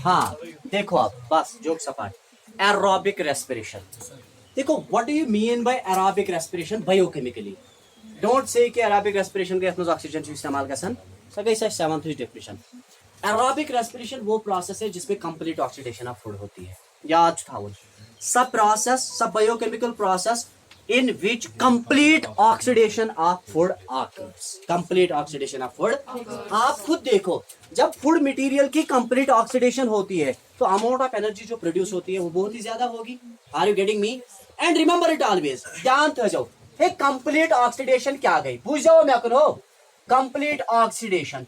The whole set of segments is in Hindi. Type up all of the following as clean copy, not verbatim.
हाँ देखो आप बस जोक सपाट एरोबिक रेस्पिरेशन देखो what do you mean by aerobic respiration biochemically don't say कि एरोबिक रेस्पिरेशन के यथ मज ऑक्सीजन इस्तेमाल गसन सो गई 7th डेफिनेशन एरोबिक रेस्पिरेशन वो प्रोसेस है जिसमें कंप्लीट ऑक्सीडेशन ऑफ फूड होती है याद थाउन सब प्रोसेस सब biochemical process in which complete oxidation of food occurs complete oxidation of food आप खुद देखो जब फूड मटेरियल की कंप्लीट ऑक्सीडेशन होती है तो अमाउंट ऑफ एनर्जी जो प्रोड्यूस होती है वो बहुत ही ज्यादा होगी are you getting me and remember it always ध्यान थो जाओ हे कंप्लीट ऑक्सीडेशन क्या गई बुझ जाओ मैं करो कंप्लीट ऑक्सीडेशन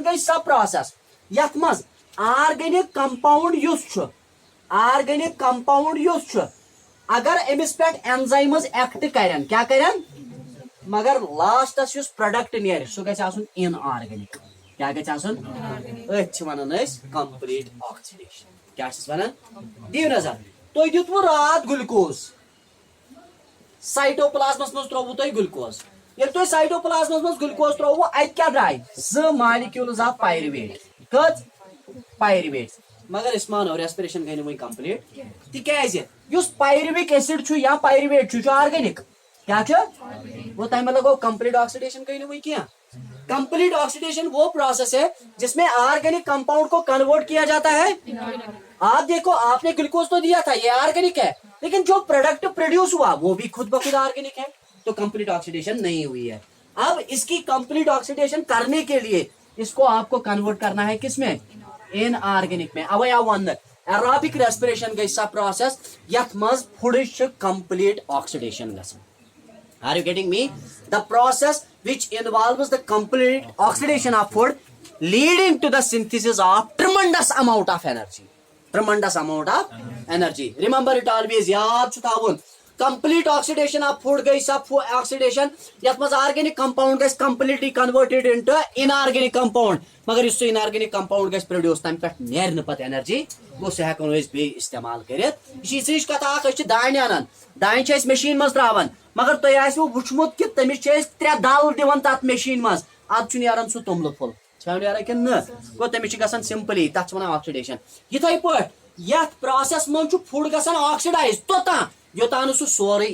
गई सब प्रोसेस यथ मज ऑर्गेनिक कंपाउंड ऑर्गेनिक कंपाउंड अगर अमिस पे एंजाइम्स एक्ट करन क्या करन मगर लास्टस युस प्रोडक्ट नेर सो गछ आसुन इनऑर्गेनिक क्या गछ आसुन अछ वनन अस कंप्लीट ऑक्सीडेशन क्या छस वनन दिव नजर तो दितवो रात ग्लूकोज साइटोप्लाज्मस मस त्रोवो तो ग्लूकोज ये तो साइटोप्लाज्मस मस ग्लूकोज त्रोवो अत क्या द्राय ज मॉलिक्यूल्स ऑफ पायरुवेट कत पायरुवेट मगर इस मानो रेस्पिरेशन गई वही कंप्लीट तिकाज युस पायरुविक एसिड छु या पायरुवेट छु ऑर्गेनिक क्या छु वो टाइम लगो कंप्लीट ऑक्सीडेशन गई वही क्या कंप्लीट ऑक्सीडेशन वो प्रोसेस है जिसमें ऑर्गेनिक कंपाउंड को कन्वर्ट किया जाता है आप देखो आपने ग्लूकोज तो दिया था ये ऑर्गेनिक है लेकिन जो प्रोडक्ट प्रोड्यूस हुआ वो भी खुद ब खुद ऑर्गेनिक है तो कंप्लीट ऑक्सीडेशन नहीं हुई है अब इसकी कंप्लीट ऑक्सीडेशन करने के लिए इसको आपको कन्वर्ट करना है किसमें इनऑर्गेनिक में अब या वन एरोबिक रेस्पिरेशन गई सब प्रोसेस यथ मज फूड कंप्लीट ऑक्सीडेशन गसन are you getting me the process which involves the complete oxidation of food leading to the synthesis of tremendous amount of energy remember it always yaad chu thawun complete oxidation of food gई सब oxidation यथ मज organic compound गई completely converted into inorganic compound मगर इस inorganic compound गई produce तम पे नेर न पत energy वो से हकन अस बे इस्तेमाल करित इस कथा अस दान आनन दान छ मशीन मज त्रावन मगर तो आसो वुचमुत कि तमिस छ त्रे दाल दिवन तत मशीन मज अब छु नेरन सु तुमल फुल छ नेरन कि न गो तमिस छ गसन सिंपली तत वना ऑक्सीडेशन यथै पट यथ प्रोसेस मन छु फूड गसन ऑक्सीडाइज तोता योतान सु सोरे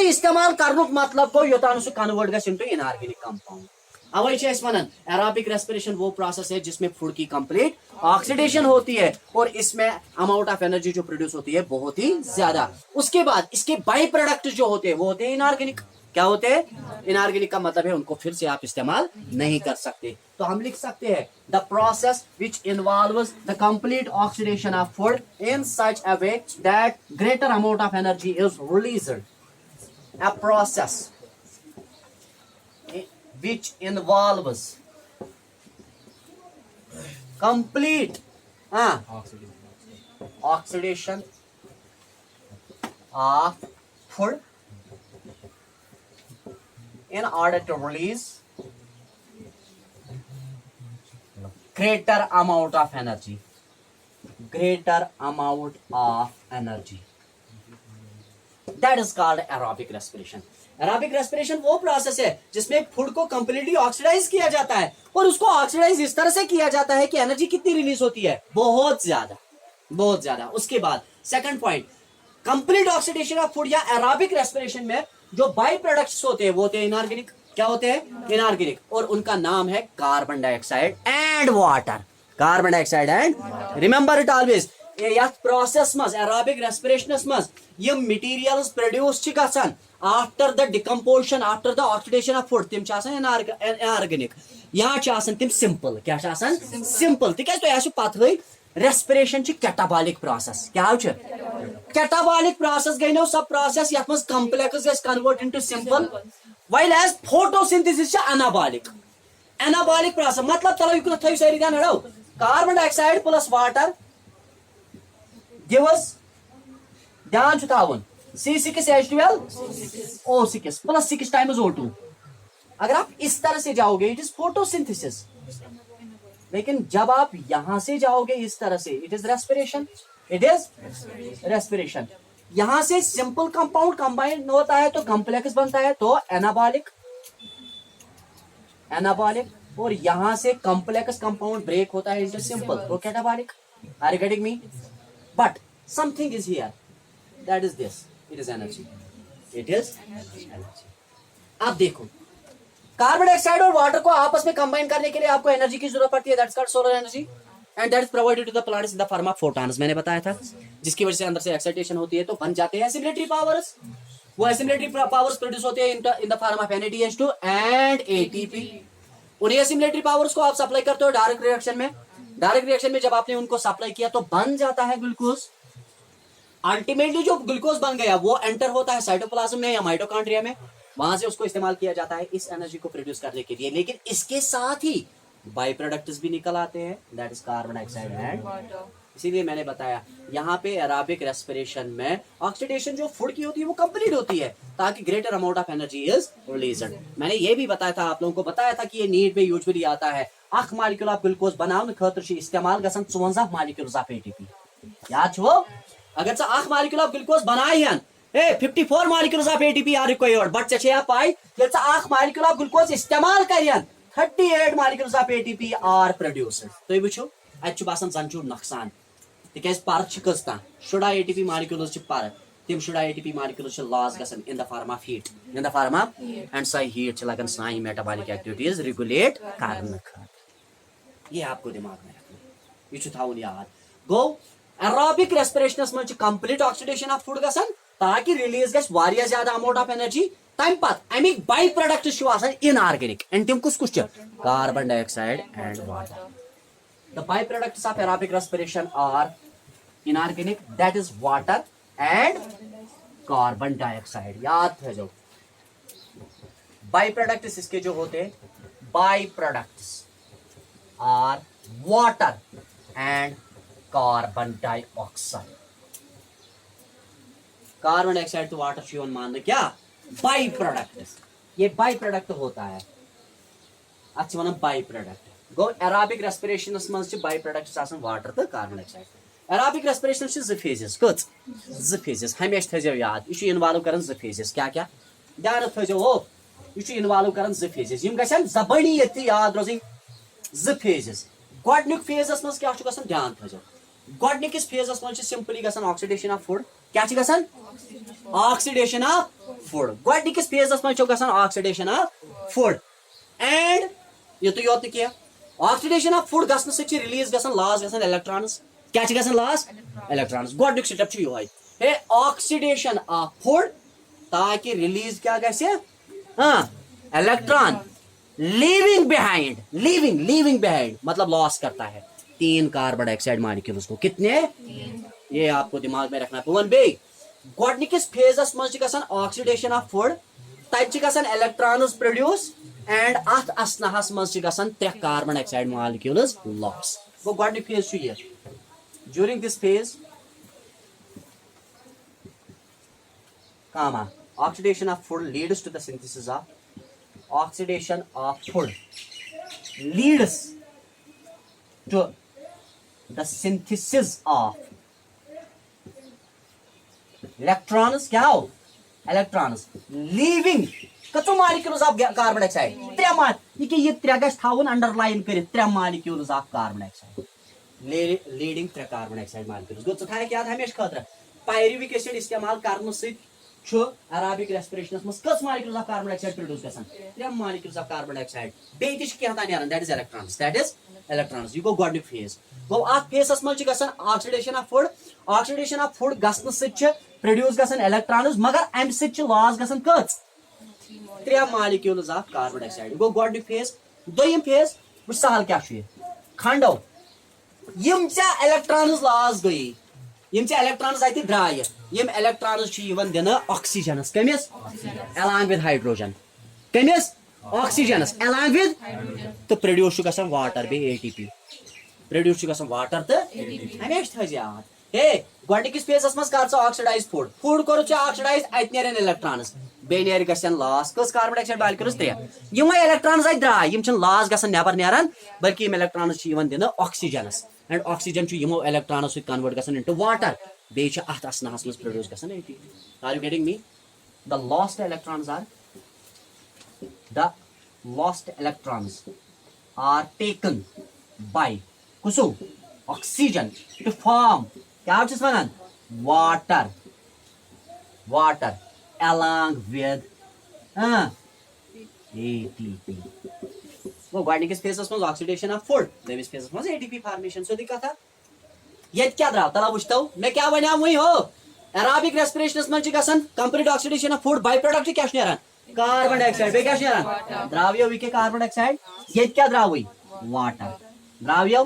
इस्तेमाल करनुक मतलब को योतान सु कन्वर्ट गस इनटू इनऑर्गेनिक कंपाउंड अवै छ वनन एरोबिक रेस्पिरेशन वो प्रोसेस है जिसमें फूड की कंप्लीट ऑक्सीडेशन होती है और इसमें अमाउंट ऑफ एनर्जी जो प्रोड्यूस होती है बहुत ही ज्यादा उसके बाद इसके बाई प्रोडक्ट जो होते हैं वो होते हैं इनऑर्गेनिक क्या होते हैं इनऑर्गेनिक का मतलब है उनको फिर से आप इस्तेमाल नहीं कर सकते तो हम लिख सकते हैं the process which involves the complete oxidation of food in such a way that greater amount of energy is released a process which involves complete oxidation of food in order to release greater amount of energy that is called aerobic respiration aerobic respiration वो प्रोसेस है जिसमें फूड को कंप्लीटली ऑक्सीडाइज किया जाता है और उसको ऑक्सीडाइज इस तरह से किया जाता है कि एनर्जी कितनी रिलीज होती है बहुत ज्यादा उसके बाद second point complete oxidation of food या एरोबिक रेस्पिरेशन में जो बाई प्रोडक्ट्स होते हैं वो होते हैं इनऑर्गेनिक क्या होते हैं इनऑर्गेनिक और उनका नाम है carbon dioxide and water remember it always यथ प्रोसेस मज एरोबिक रेस्पिरेशन मज ये मटेरियल्स प्रोड्यूस छ गसन after the decomposition after the oxidation of food तिम इनऑर्गेनिक यहाँ तिम सिंपल क्या सिंपल तिकाज तो आसो पत रेस्पिरेशन कैटाबॉलिक प्रोसेस क्या कैटाबॉलिक प्रोसेस गई नो सब प्रोसेस यथ मज कॉम्प्लेक्स गस convert into simple while as photosynthesis anabolic process मतलब चलो युक थई सारी ध्यान हड़ो carbon dioxide plus water gives ध्यान छु थावन C6H12O6 प्लस 6 टाइम्स O2 अगर आप इस तरह से जाओगे इट इज फोटोसिंथेसिस लेकिन जब आप यहां से जाओगे इस तरह से इट इज रेस्पिरेशन यहां से सिंपल कंपाउंड कंबाइन होता है तो कॉम्प्लेक्स बनता है तो एनाबॉलिक एनाबॉलिक, और यहां से कॉम्प्लेक्स कंपाउंड ब्रेक होता है इनटू सिंपल प्रोकैटाबॉलिक। Are you getting me? But something is here, that is this, it is energy, it is energy. अब देखो, कार्बन डाइऑक्साइड और वाटर को आपस में कंबाइन करने के लिए आपको एनर्जी की जरूरत पड़ती है, that's called solar energy, and that is provided to the planets in the form of photons. मैंने बताया था, जिसकी वजह से अंदर से एक्साइटेशन होती है तो बन जाते हैं एसिमिलेटरी पावर्स। वो एसिमिलेटरी पावर्स प्रोड्यूस होते हैं इन the form of NADH2 and ATP। उन्हीं एसिमिलेटरी पावर्स को आप सप्लाई करते हो डायरेक्ट रिएक्शन में। डायरेक्ट रिएक्शन में जब आपने उनको सप्लाई किया तो बन जाता है ग्लूकोज। अल्टीमेटली जो ग्लूकोज बन गया वो एंटर होता है साइटोप्लाज्म में या माइटोकॉन्ड्रिया में, वहां से उसको इस्तेमाल किया जाता है इस एनर्जी को प्रोड्यूस करने के लिए। लेकिन इसके साथ ही बाई प्रोडक्ट्स भी निकल आते हैं, that is carbon dioxide and water. इसीलिए मैंने बताया यहाँ पे एराबिक रेस्पिरेशन में ऑक्सीडेशन जो फूड की होती है वो कंप्लीट होती है ताकि greater amount of energy is released. मैंने ये भी बताया था, आप लोगों को बताया था कि ये नीड में यूजुअली आता है अख मॉलिक्यूल ऑफ ग्लूकोज बनाने खतर इस्तेमाल गसन 54 मॉलिक्यूल्स ऑफ ATP। याद छो, अगर सा अख मॉलिक्यूल ऑफ ग्लूकोज बनायन 54 molecules of ATP are required, but चे या पाई ये सा अख मॉलिक्यूल ऑफ ग्लूकोज इस्तेमाल करियन 38 molecules of ATP are produced. तो वुचो अच्छु बासन जंचु नुकसान तिकेज पार्क कस्ता शुडा ATP मॉलिक्यूल्स च पार तिम शुडा ATP मॉलिक्यूल्स च लॉस गसन in the form of heat, in the form of and सही हीट च लगन साई मेटाबॉलिक एक्टिविटीज रेगुलेट करने खातिर। ये आपको दिमाग में रखना, ये छु थाउन याद। गो एरोबिक रेस्पिरेशनस में कंप्लीट ऑक्सीडेशन ऑफ फूड गसन ताकि रिलीज गस वारिया ज्यादा अमाउंट ऑफ एनर्जी। तम पत अमिक बाई प्रोडक्ट छु आसान इनऑर्गेनिक एंड तिम कुछ कुछ carbon dioxide and water. The by products of aerobic respiration are inorganic, that is water and carbon dioxide. याद है जो बाई प्रोडक्ट्स इसके जो होते हैं, by products are water and carbon dioxide. Carbon dioxide तो वाटर शिवन मान क्या बाई प्रोडक्ट, ये बाई प्रोडक्ट होता है। अच्छा वन बाई प्रोडक्ट गो एरोबिक रेस्पिरेशन मज बाई प्रोडक्ट्स आसान वाटर तो कार्बन डाइऑक्साइड। एरोबिक रेस्पिरेशन ज फेजेस कच ज फेजेस हमेशा थो याद, यह इन्वॉल्व कर ज फेजेस क्या क्या ध्यान थो हो, यह इन्वॉल्व कर ज फेजेस यम गन जबनी ये याद रोज ज फेजेस। गोडनिक फेजस मज क्या गसन ध्यान थो, गोडनिकिस फेजस मज सिंपली गसन ऑक्सीडेशन ऑफ फूड, क्या गसन ऑक्सीडेशन ऑफ फूड। गोडनिकिस फेजस मज गसन ऑक्सीडेशन ऑफ फूड एंड ये तो योत किया ऑक्सीडेशन ऑफ फूड गसन से रिलीज गसन लॉस गसन इलेक्ट्रॉन्स, क्या गसन लॉस इलेक्ट्रॉन्स। गोडनिक स्टेप छु योय हे ऑक्सीडेशन ऑफ फूड ताकि रिलीज क्या गसे हां electron leaving behind, leaving behind मतलब लॉस करता है 3 कार्बन डाइऑक्साइड मॉलिक्यूल्स को। कितने? ये आपको दिमाग में रखना है। वन बे गोडनिकिस फेजस मज गसन ऑक्सीडेशन ऑफ फूड, तब गसन इलेक्ट्रॉन्स प्रोड्यूस एंड अथ असनाहस मज गसन 3 कार्बन डाइऑक्साइड मॉलिक्यूल्स लॉस। वो गोडनिक फेज छु ये। During this phase comma oxidation of food leads to the synthesis of oxidation of food leads to the synthesis of electrons क्या हो electrons leaving कतो molecules of carbon dioxide 3 मान ये 3 गस थावन अंडरलाइन कर 3 molecules of carbon dioxide leading 3 carbon dioxide molecules गो था क्या हमेशा खतर पायरुविक एसिड इस्तेमाल करने से एरोबिक रेस्पिरेशन मज कस molecules of carbon dioxide produce गसन 3 मॉलिक्यूल्स ऑफ कार्बन डाइऑक्साइड बेतिश क्या था नेरन दैट इज इलेक्ट्रॉन्स। यू गो गोडनिक फेज गो आ फेसस मज गसन ऑक्सीडेशन ऑफ फूड गसन से प्रोड्यूस गसन इलेक्ट्रॉन्स मगर एम से लॉस गसन कस 3 मॉलिक्यूल्स ऑफ कार्बन डाइऑक्साइड। गो गोडनिक फेज। दोयम फेज वो सहल क्या छु खंडो यम इलेक्ट्रॉन्स लॉस गई यम इलेक्ट्रॉन्स आते द्राय यम इलेक्ट्रॉन्स दिन ऑक्सीजनस कमिस अलॉन्ग विद हाइड्रोजन कमिस ऑक्सीजनस अलॉन्ग विद तो प्रोड्यूस गसन वाटर बे ATP प्रोड्यूस गसन वाटर तो हमेशा थज याद हे गोडनिकिस फेसस मज कर ऑक्सीडाइज फूड कर ऑक्सीडाइज अत नेरन इलेक्ट्रॉन्स बे नेर गसन लॉस कस कार्बन डाइऑक्साइड मॉलिक्यूल्स 3 यम इलेक्ट्रॉन्स आत द्राय यम लॉस गसन नेबर नेरन बल्कि यम इलेक्ट्रॉन्स दिन ऑक्सीजनस एंड ऑक्सीजन यमो इलेक्ट्रॉन्स कन्वर्ट गसन इनटू वाटर बे अत असनाहस मज प्रोड्यूस गसन ATP। Are you getting me? The lost electrons are the lost electrons are taken by कुसु oxygen to form क्या चीज वनान water along with ATP वो गोडनिकस फेसस मज ऑक्सीडेशन ऑफ फूड दोयमिस फेसस मज ATP फॉर्मेशन सो दिक्कत ये क्या द्राव तला वुचतो मैं क्या वन्या वही हो एराबिक रेस्पिरेशनस मज गसन complete oxidation of food by product क्या नेरान कार्बन डाइऑक्साइड बे क्या नेरान द्राव्य विके कार्बन डाइऑक्साइड ये क्या द्रावई वाटर द्राव्य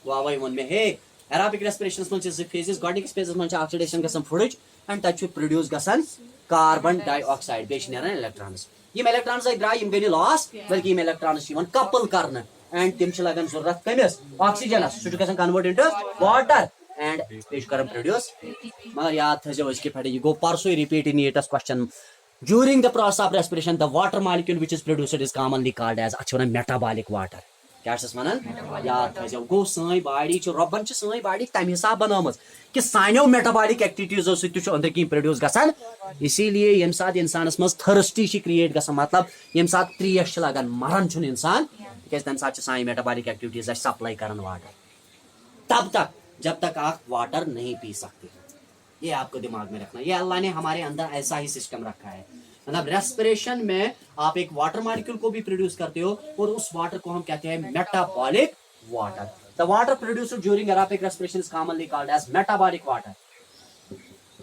वावई मन में हे एराबिक रेस्पिरेशनस मज इज फेजेस गोडनिकस फेसस मज ऑक्सीडेशन गसन फूड एंड तच प्रोड्यूस गसन कार्बन डाइऑक्साइड बे नेरान इलेक्ट्रॉन्स यम इलेक्ट्रॉन्स द्राय यम गई लॉस बल्कि यम इलेक्ट्रॉन्स यवन कपल करने एंड तिम छ लगन जरूरत कमिस ऑक्सीजन सु छ गसन कन्वर्ट इनटू वाटर एंड पेश करम प्रोड्यूस मगर याद थजो इसके फटे ये गो परसो रिपीट इन एटस question during the process of respiration the water molecule which is produced is commonly called as अच्छा मेटाबॉलिक वाटर क्या छस मनन याद थजो गो सई बॉडी छ रब्बन छ सई बॉडी तम हिसाब बनामस कि साइनो मेटाबॉलिक एक्टिविटीज से तुछ अंदर की प्रोड्यूस गसन इसीलिए यम साथ इंसानस मस थर्स्टी छ क्रिएट गसन मतलब यम साथ त्रियश छ लगन मरन छ इंसान के तम साथ साई मेटाबॉलिक एक्टिविटीज सप्लाई करन वाटर तब तक जब तक आप वाटर नहीं पी सकते ये आपको दिमाग में रखना ये अल्लाह ने हमारे अंदर ऐसा ही सिस्टम रखा है मतलब रेस्पिरेशन में आप एक वाटर मॉलिक्यूल को भी प्रोड्यूस करते हो और उस वाटर को हम कहते हैं metabolic water the water produced during aerobic respiration is commonly called as metabolic water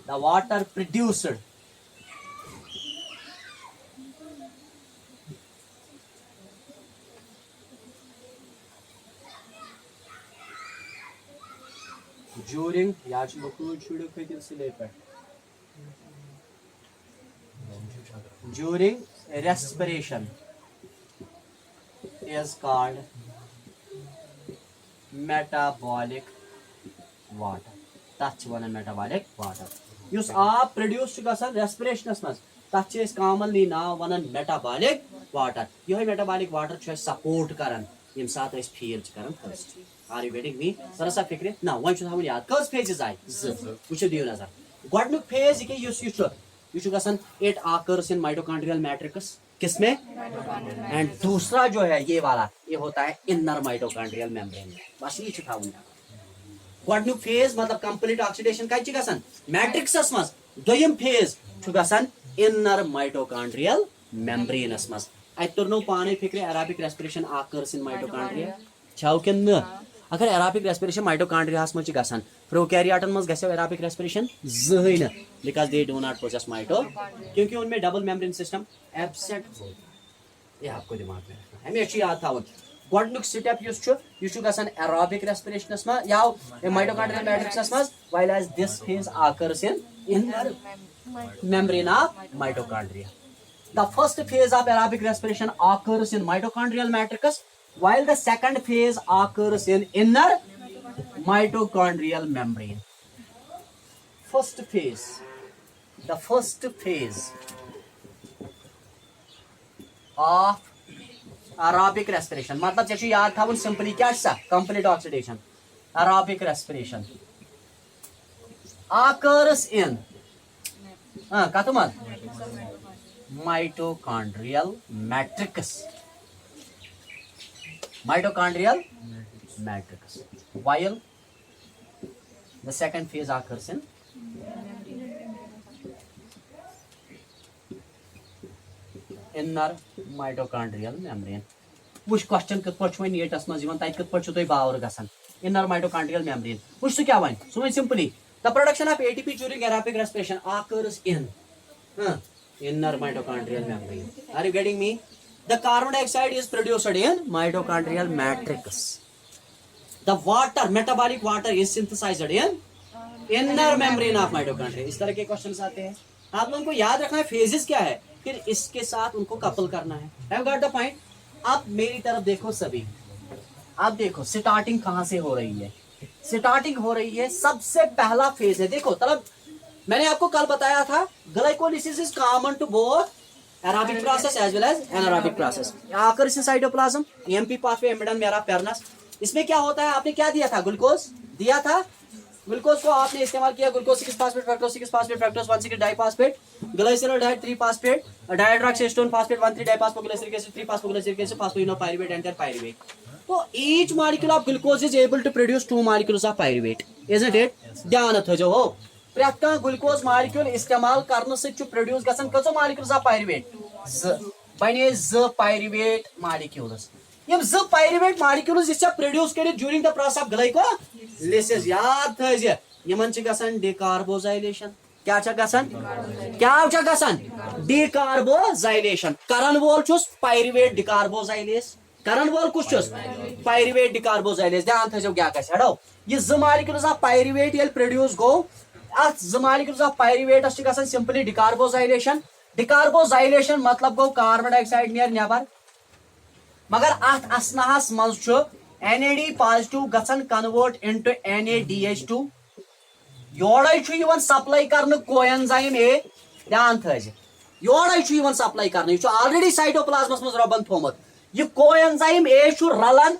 the water produced during during respiration is called metabolic water तच वन metabolic water युस आप प्रोड्यूस गसन रेस्पिरेशनस मज तच कॉमनली नाव वन metabolic water यह metabolic water छ सपोर्ट करन यम साथ अस फील करन first are you getting me sir सा फिक्र ना वन छ हम याद कस फेजेस आय वुचो दियो नजर गोडनुक फेज के युस युस गसन it occurs in mitochondrial matrix किसमें एंड दूसरा जो है ये वाला ये होता है इनर माइटोकॉन्ड्रियल मेम्ब्रेन बस ये छ थाउन गोडनुक फेज मतलब कंप्लीट ऑक्सीडेशन का छ गसन मैट्रिक्सस मस दोयम फेज छ गसन इनर माइटोकॉन्ड्रियल मेम्ब्रेनस मस अतरनो पाने फिक्र aerobic respiration occurs in mitochondria छाव के न अगर एरोबिक रेस्पिरेशन माइटोकॉन्ड्रियास मज गसन प्रोकैरियोटन मज गसो एरोबिक रेस्पिरेशन जहन because they do not possess mito क्योंकि उनमें डबल मेम्ब्रेन सिस्टम एब्सेंट हो ये आपको दिमाग में रखना है हमेशा याद थावन गोडनुक स्टेप युस गसन एरोबिक रेस्पिरेशनस में याव माइटोकॉन्ड्रियल मैट्रिक्सस मज while as this phase occurs in inner membrane of mitochondria the first phase of aerobic respiration occurs in mitochondrial matrix while the second phase occurs in inner mitochondrial membrane the first phase of aerobic respiration मतलब जैसे याद था वो सिंपली क्या सा complete oxidation aerobic respiration occurs in कातुमत mitochondrial matrix while the second phase occurs in inner mitochondrial membrane which question kit pat chhoin netas maz ivan tait kit pat chhoy power gasan inner mitochondrial membrane which su kya wan so simply the production of ATP during aerobic respiration occurs in inner mitochondrial membrane. Are you getting me? The carbon dioxide is produced in mitochondrial matrix. The water, metabolic water, is synthesized in inner membrane of mitochondria. इस तरह के क्वेश्चंस आते हैं आप लोगों को याद रखना है फेजेस क्या है फिर इसके साथ उनको कपल करना है Have got the point? अब मेरी तरफ देखो सभी आप देखो स्टार्टिंग कहाँ से हो रही है स्टार्टिंग हो रही है सबसे पहला फेज है देखो तलब मैंने आपको कल बताया था glycolysis is common to both aerobic process as well as anaerobic process occurs in cytoplasm AMP pathway एम्बेडेड मेरा पेरनस इसमें क्या होता है आपने क्या दिया था ग्लूकोज दिया था ग्लूकोज को आपने इस्तेमाल किया glucose 6 phosphate fructose 6 phosphate fructose 1 6 diphosphate glyceraldehyde 3 phosphate dihydroxyacetone phosphate 1 3 diphosphoglyceric acid 3 phosphoglyceric acid phosphoenolpyruvate enter pyruvate. तो each molecule of glucose is able to produce 2 molecules of pyruvate, isn't it? ध्यान थो हो प्रत कह ग्लूकोज मॉलिक्यूल इस्तेमाल करने से प्रोड्यूस गसन कजो मॉलिक्यूल्स ऑफ पाइरुवेट बने 2 पाइरुवेट मॉलिक्यूल्स. यम 2 पाइरुवेट मॉलिक्यूल्स इस प्रोड्यूस कर during the process of glycolysis. याद थ यमन गसन डिकार्बोजाइलेशन. क्या गसन क्या गसन डिकार्बोजाइलेशन. करन वोल छुस पाइरुवेट डिकार्बोजाइलेस. करन वोल कुछ पाइरुवेट डिकार्बोजाइलेस. ध्यान थो क्या हड़ो ये 2 मॉलिक्यूल्स ऑफ पाइरुवेट ये प्रोड्यूस गो अत 2 मॉलिक्यूल्स ऑफ पाइरुवेटस गसन सिंपली डिकार्बोजाइलेशन. डिकार्बोजाइलेशन मतलब गो कार्बन डाइऑक्साइड नेर नेबर मगर अत असनाहस मज NAD पॉजिटिव गसन कन्वर्ट इनटू NADH2 योड़े सप्लाई कर कोएंजाइम ए. ध्यान थज योड़े सप्लाई कर ऑलरेडी साइटोप्लाज्मस मज रबन थोमुत. यह कोएंजाइम ए रलन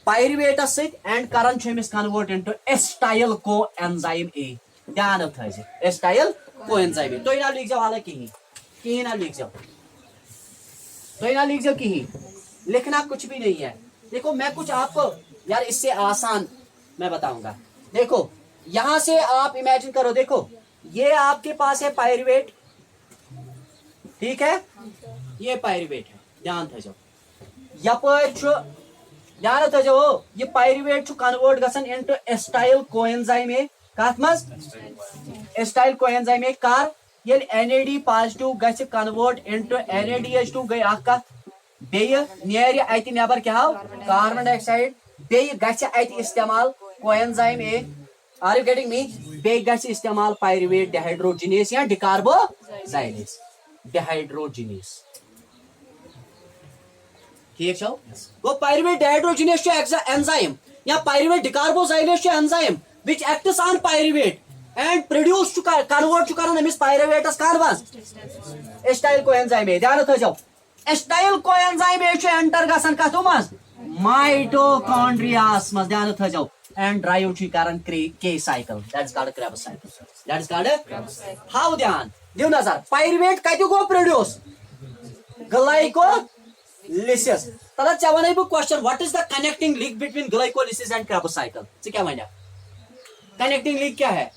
पाइरुवेटस एंड करन convert into acetyl coenzyme A. ध्यान थज एस्टाइल कोएंजाइम ए. तो ना लिख जाओ हालांकि कहीं ना लिख जाओ तो ना लिख जाओ कहीं लिखना कुछ भी नहीं है. देखो मैं कुछ आपको यार इससे आसान मैं बताऊंगा. देखो यहां से आप इमेजिन करो. देखो ये आपके पास है पाइरुवेट. ठीक है ये पाइरुवेट है. ध्यान थो यपर ध्यान थो ये पाइरुवेट कन्वर्ट गसन इनटू एस्टाइल कोएंजाइम ए. कत मज एस्टाइल कोएंजाइम ए कर ये NAD पॉजिटिव गछ कन्वर्ट इनटू NADH2 गई कत बेय नेर अत नेबर क्या कार्बन डाइऑक्साइड बेय गछ अत इस्तेमाल coenzyme A. Are you getting me. बेय गछ इस्तेमाल पाइरुवेट डिहाइड्रोजिनेस या डिकार्बोजाइलेस. डिहाइड्रोजिनेस ठीक छो गो पाइरुवेट डिहाइड्रोजिनेस एंजाइम या pyruvate decarboxylase enzyme which acts on pyruvate and produce convert कर अमिस पाइरुवेटस कार्बन एस्टाइल कोएंजाइम ए. ध्यान थो एस्टाइल कोएंजाइम ए एंटर गसन कथो मज माइटोकॉन्ड्रियास मज. ध्यान थो एंड ड्राइव करन के cycle that is called Krebs cycle. That is called how. ध्यान दियो नजर पाइरुवेट कत गो प्रोड्यूस ग्लाइकोलिसिस. तला चे वन बह question what is the connecting link between glycolysis and Krebs cycle. चे क्या वन कनेक्टिंग लिंक क्या है.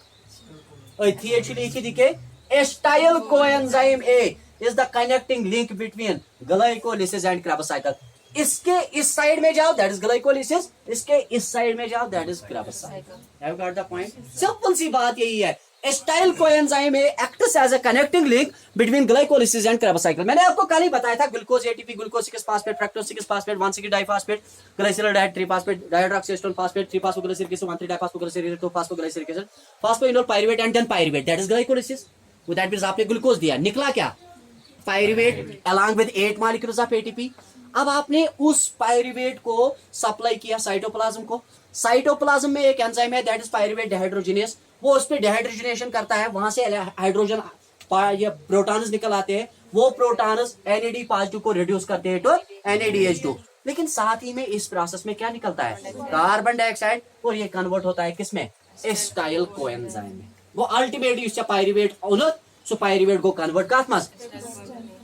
Acetyl coenzyme A is the connecting link between glycolysis and Krebs cycle. इसके इस साइड में जाओ दैट इज ग्लाइकोलिसिस. इसके इस साइड में जाओ that is Krebs cycle. Have got the point. Simple सी बात यही है. Acetyl coenzyme A acts as a connecting link between glycolysis and Krebs cycle. मैंने आपको कल ही बताया था glucose ATP glucose 6 phosphate fructose 6 phosphate 1 6 diphosphate glyceraldehyde 3 phosphate dihydroxyacetone phosphate 3 phosphoglyceric acid 1 3 diphosphoglyceric acid 2 phosphoglyceric acid phosphoenol pyruvate and then pyruvate that is glycolysis. वो दैट मींस आपने ग्लूकोज दिया निकला क्या pyruvate along with 8 molecules of ATP. अब आपने उस पाइरुवेट को सप्लाई किया साइटोप्लाज्म को. साइटोप्लाज्म में एक एंजाइम है दैट इज पाइरुवेट डिहाइड्रोजिनेस. वो उस पे डिहाइड्रोजनेशन करता है. वहां से हाइड्रोजन ये प्रोटॉन्स निकल आते हैं. वो प्रोटॉन्स NAD पॉजिटिव को रिड्यूस करते हैं तो NADH2. लेकिन साथ ही में इस प्रोसेस में क्या निकलता है कार्बन डाइऑक्साइड और ये कन्वर्ट होता है किसमें एस्टाइल कोएंजाइम में. वो अल्टीमेटली इससे पाइरुवेट ओनर सो पाइरुवेट को कन्वर्ट कत मज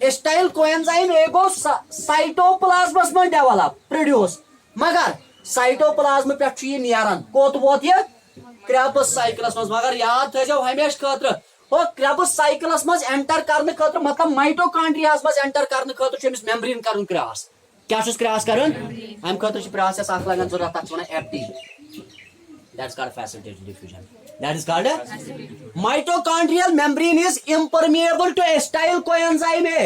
एस्टाइल कोएंजाइम ए गो साइटोप्लाज्मस में डेवलप प्रोड्यूस. मगर साइटोप्लाज्म पे ये नेरान कोत वोत ये क्रेब्स साइकिलस मज. मगर याद थो हमेशा खतर वो क्रेब्स साइकिलस मज एंटर करने खतर मतलब माइटोकॉन्ड्रियास मज एंटर करने खतर मेम्ब्रेन करन क्रॉस. क्या क्रॉस करन हम खतर प्रोसेस अख लगन जरूरत तक one FT. That's called facilitated diffusion. That is called mitochondrial membrane is impermeable to acyl coenzyme A.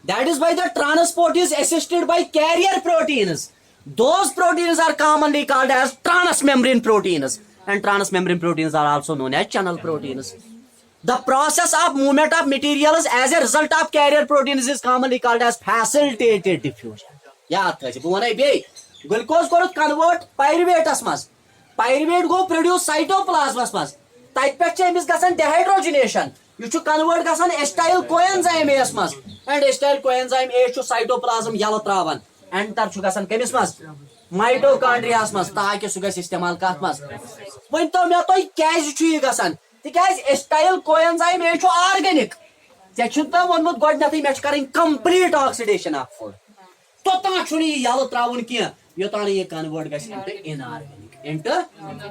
That is why the transport is assisted by carrier proteins. Those proteins are commonly called as transmembrane proteins, and transmembrane proteins are also known as channel proteins. The process of movement of materials as a result of carrier proteins is commonly called as facilitated diffusion. याद थी बह वन बे ग्लूकोज कोर कन्वर्ट पाइरुवेटस मज. पाइरुवेट गो प्रोड्यूस साइटोप्लाज्मस मज. तत पे गसन डिहाइड्रोजिनेशन. यह कन्वर्ट गसन एस्टाइल कोएंजाइम एस मज. And acetyl coenzyme A cytoplasm यल त्रावन. एंटर गसन कमिस मज माइटोकॉन्ड्रियास मज ताकि सह गस इस्तेमाल कत मज वन तो मे तुम क्या गसान तिकाज एस्टाइल कोएंजाइम ए ऑर्गेनिक ऐ वोनमुत गोडनेथै मे कर कंप्लीट ऑक्सीडेशन ऑफ फूड तोतान छुन यह यल त्रावन कह योतान यह कन्वर्ट गस इनटू इनऑर्गेनिक इनटू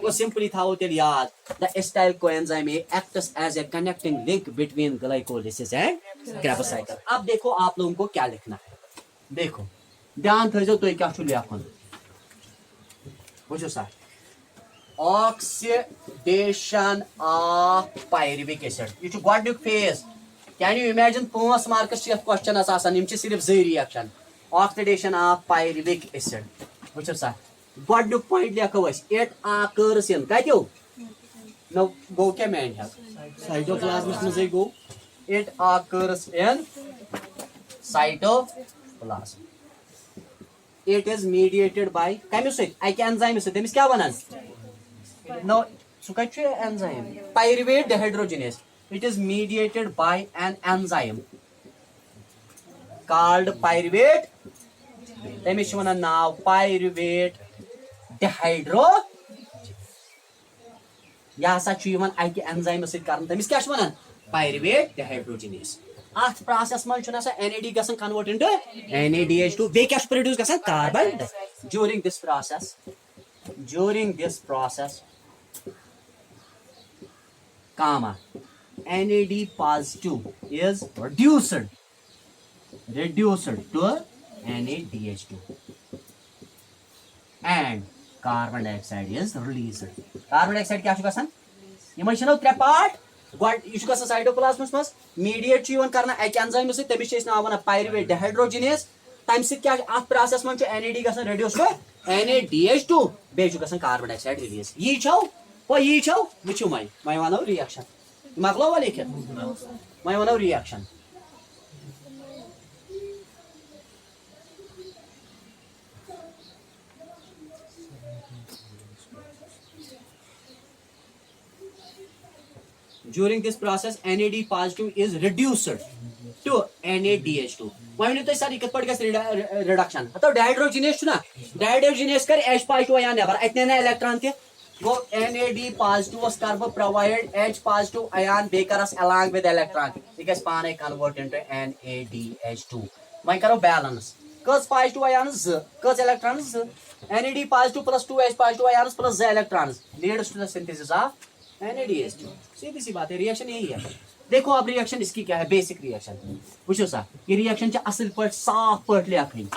वो सिंपली थावो तेल याद the acetyl coenzyme A acts as a connecting link between glycolysis and Krebs cycle. अब देखो आप लोगों को क्या लिखना है, देखो ध्यान थो तुम क्या लिखन वो सर ऑक्सीडेशन ऑफ पायरुविक एसिड यह गोडनुक phase can you imagine 5 marks question सिर्फ 2 reaction oxidation of pyruvic acid वो सर गोडनुक पॉइंट लिखो इट आकर्स इन कतो नो गो क्या मैन साइटोप्लाज्म मज गो it occurs in cytoplasm it is mediated by कमि सक एंजाइम तमिस क्या वन नो सह कत enzyme pyruvate dehydrogenase it is mediated by an enzyme called pyruvate तमिस वनान नाव पायरुवेट डिहाइड्रोजिनेस यह हसा एंजाइम तमिस क्या वनान पायरुवेट डिहाइड्रोजिनेस अथ प्रोसेस मज NAD गसन कन्वर्ट इनटू NADH2 बे क्या प्रोड्यूस गसन carbon during this process comma NAD positive is reduced to NADH2 and carbon dioxide is released carbon dioxide क्या गसन यम त्रे पार्ट गोड यह साइटोप्लाज्मस मज मीडिएट करना एंजाइम तमिस नाव वन पायरुवेट डिहाइड्रोजिनेस तम सत प्रोसेस मज NAD गसन रेड्यूस टू NADH2 बे कार्बन डाइऑक्साइड रिलीज यी वो मैं वनो रिएक्शन मकलो वा लिखित मैं वनो reaction during this process NAD positive is reduced to NADH2 वह तो सर कत रिडक्शन तो डिहाइड्रोजिनेस ना डिहाइड्रोजिनेस कर H positive आयान नेबर अत ना इलेक्ट्रॉन तह गो NAD positive कर बह प्रोवाइड H positive आयान बे करस along with electron यह गस पाने कन्वर्ट इनटू NADH2 वह करो बैलेंस कस पॉजिटिव आयान कस electron NAD positive plus 2H positive ion plus 2 electron leads to the synthesis of NADH2 सीधी सी बात है रिएक्शन यही है। देखो अब रिएक्शन इसकी क्या है बेसिक रिएक्शन वो सा ये रिएक्शन असल पे साफ पे लिखन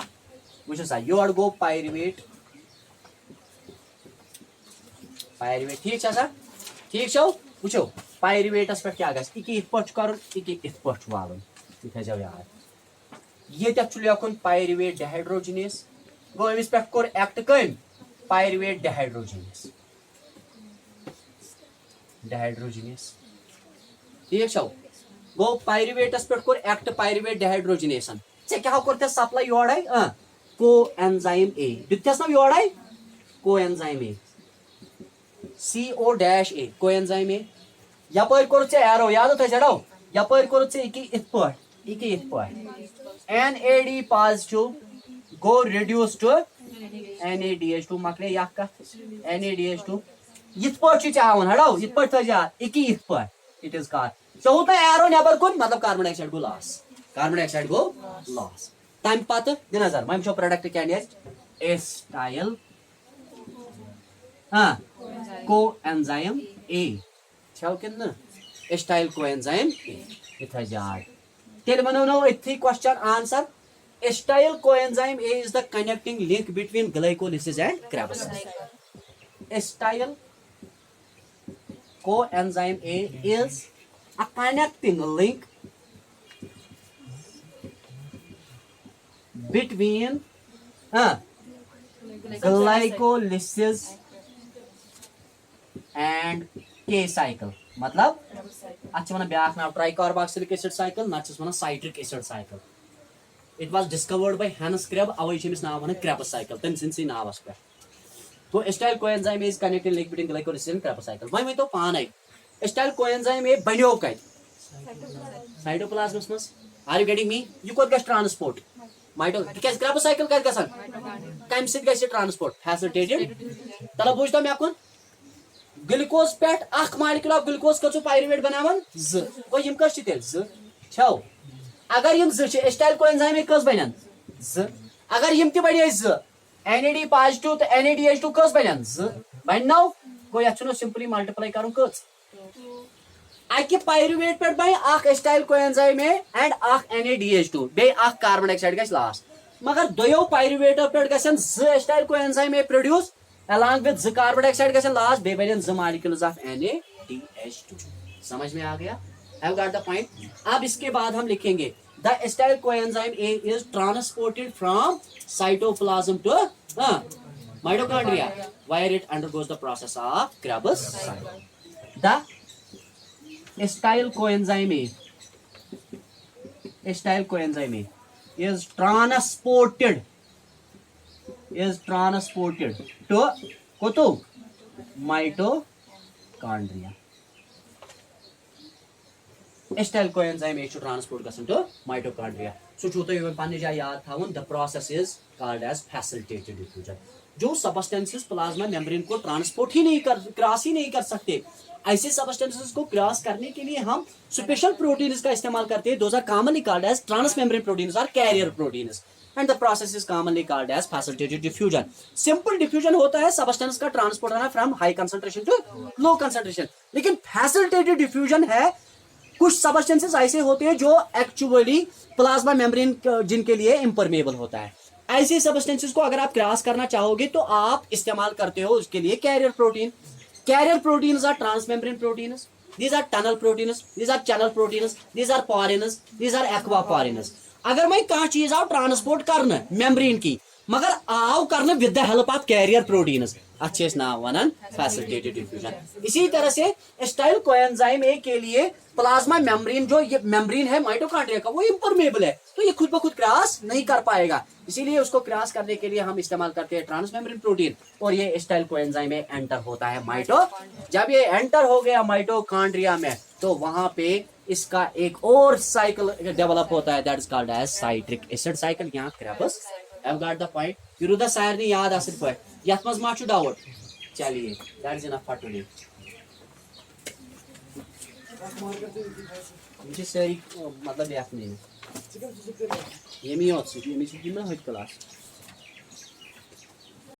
वो सा योर गो पायरुवेट ठीक सर ठीक छो वो पायरुवेटस पे क्या गस इत पे कर इत पे वालन यह थो याद ये लिखन पायरुवेट डिहाइड्रोजिनेस गो अमिस पे कोर एक्ट कम पायरुवेट डिहाइड्रोजिनेस ठीक छो गो पायरुवेटस पे कोर एक्ट पायरुवेट डिहाइड्रोजिनेसन क्या कोर सप्लाई योड़े को एंजाइम ए दिथस ना योड़े को एंजाइम ए CO' को एंजाइम ए यपर कोर एरो याद थे जड़ो यपर कोर इत पे NAD positive go reduce to NADH2 मकले या NADH2 इत पे आवन हड़ो इत पे थजा इत पे इट इज कार चौथ एरो नबर कुन मतलब कार्बन डाइऑक्साइड गो लॉस तम पत दिन नजर मैं वो प्रोडक्ट क्या एस्टाइल को एंजाइम ए छो कि एस्टाइल को एंजाइम ए थ याद तेल वनो नो इथी क्वेश्चन आंसर एस्टाइल को enzyme A is the connecting link between glycolysis and Krebs acetyl coenzyme A is a connecting link between glycolysis and K cycle मतलब अच्छा वना ब्याख नाम ट्राइकार्बोक्सिलिक एसिड साइकिल ना वना citric acid cycle it was discovered by Hans Kreb अवै छमिस नाम वना क्रेब्स साइकिल तम सिंसी नावस पे तो acetyl coenzyme is connected link between glycolysis and Krebs cycle मैं तो पान एस्टाइल कोएंजाइम ए बन्यो कत साइटोप्लाज्मस मस आर यू गेटिंग मी यू कोत गस ट्रांसपोर्ट माइटो तिकाज क्रेब्स साइकिल कत गसन कम सित गसि ट्रांसपोर्ट फैसिलिटेटेड तलब बुझ तो मे कुन ग्लूकोज पे मालिक्यूल ऑफ ग्लूकोज कछु पायरुवेट बनावन ज गो यम कस तेल ज छौ अगर यम ज एस्टाइल कोएंजाइम कस बनन ज अगर यम त बने ज NAD पॉजिटिव तो NADH2 कस बनन ज बन नौ गो यछनो सिंपली मल्टीप्लाई करूं कस अकि पायरुवेट पे बन अख एस्टाइल कोएंजाइम एंड अख NADH2 बे अख कार्बन डाइऑक्साइड गस लास्ट मगर दोयो पायरुवेट पे गसन ज acetyl coenzyme produce along with z carbon dioxide गसन लास्ट बे बन z molecules of NADH2 समझ में आ गया have got the point अब इसके बाद हम लिखेंगे the acetyl coenzyme A is transported from cytoplasm to mitochondria where it undergoes the process of Krebs cycle the acetyl coenzyme A is transported to kotu mitochondria acetyl coenzyme A transport गसन to mitochondria so जो तो ये पानी जा याद था the process is called as facilitated diffusion जो substances प्लाज्मा मेम्ब्रेन को ट्रांसपोर्ट ही नहीं कर क्रॉस ही नहीं कर सकते ऐसे सब्सटेंसेस को क्रॉस करने के लिए हम स्पेशल प्रोटीन्स का इस्तेमाल करते हैं those are commonly called as transmembrane proteins और carrier proteins and the process is commonly called as facilitated diffusion simple diffusion होता है सब्सटेंस का ट्रांसपोर्ट होना from high concentration to low concentration लेकिन फैसिलिटेटेड डिफ्यूजन है कुछ सब्सटेंसेस ऐसे होते हैं जो एक्चुअली प्लाज्मा मेम्ब्रेन जिनके लिए इम्परमेबल होता है ऐसे सब्सटेंसेस को अगर आप क्रॉस करना चाहोगे तो आप इस्तेमाल करते हो उसके लिए carrier proteins are transmembrane proteins these are tunnel proteins these are channel proteins these are porins these are aquaporins अगर मैं कहाँ चीज आओ ट्रांसपोर्ट करना मेम्ब्रेन की मगर आओ करना with the help of carrier proteins अच्छे से नाम वनन फैसिलिटेटेड डिफ्यूजन इसी तरह से एसिटाइल कोएंजाइम ए के लिए प्लाज्मा मेम्ब्रेन जो ये मेम्ब्रेन है माइटोकॉन्ड्रिया का वो इम्परमेबल है तो ये खुद ब खुद क्रॉस नहीं कर पाएगा इसीलिए उसको क्रॉस करने के लिए हम इस्तेमाल करते हैं ट्रांसमेम्ब्रेन प्रोटीन और ये एसिटाइल कोएंजाइम में एंटर होता है जब ये एंटर हो गया माइटोकॉन्ड्रिया में तो वहां पे इसका एक और साइकिल डेवलप होता है that is called as citric acid cycle यहाँ Krebs I've got the point. Viruddha Sarni याद आसिल पे यथ मज मा छु डाउट चलिए that is enough for today मुझे सही मतलब याद नहीं ये मी होत ये मी में होत क्लास